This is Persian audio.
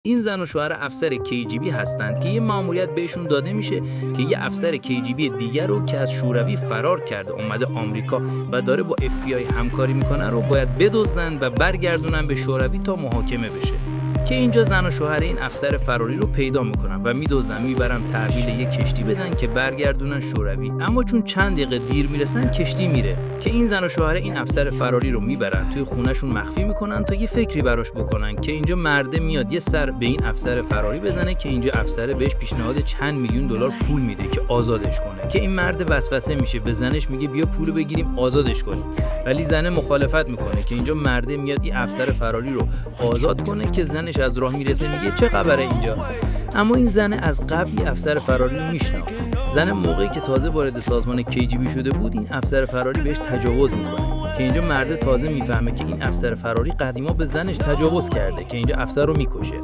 این زن و شوهر افسر KGB هستند که یه مأموریت بهشون داده میشه که یه افسر KGB دیگر رو که از شوروی فرار کرده اومده آمریکا و داره با FBI همکاری میکنه رو باید بدزدن و برگردونن به شوروی تا محاکمه بشه. که اینجا زن و شوهر این افسر فراری رو پیدا میکنن و میدزدن میبرن تحویل یک کشتی بدن که برگردونن شوروی. اما چون چند دقیقه دیر میرسن کشتی میره که این زن و شوهر این افسر فراری رو میبرن توی خونهشون مخفی میکنن تا یه فکری براش بکنن که اینجا مرده میاد یه سر به این افسر فراری بزنه که اینجا افسر بهش پیشنهاد چند میلیون دلار پول میده که آزادش کنه. که این مرد وسوسه میشه به زنش میگه بیا پولو بگیریم آزادش کنیم، ولی زن مخالفت میکنه که اینجا مرده میاد این افسر فراری رو آزاد کنه که زنش از راه میرسه میگه چه خبره اینجا. اما این زن از قبل افسر فراری رو میشناخت. زن موقعی که تازه وارد سازمان KGB شده بود این افسر فراری بهش تجاوز میکنه که اینجا مرد تازه میفهمه که این افسر فراری قدیما به زنش تجاوز کرده که اینجا افسر رو میکشه.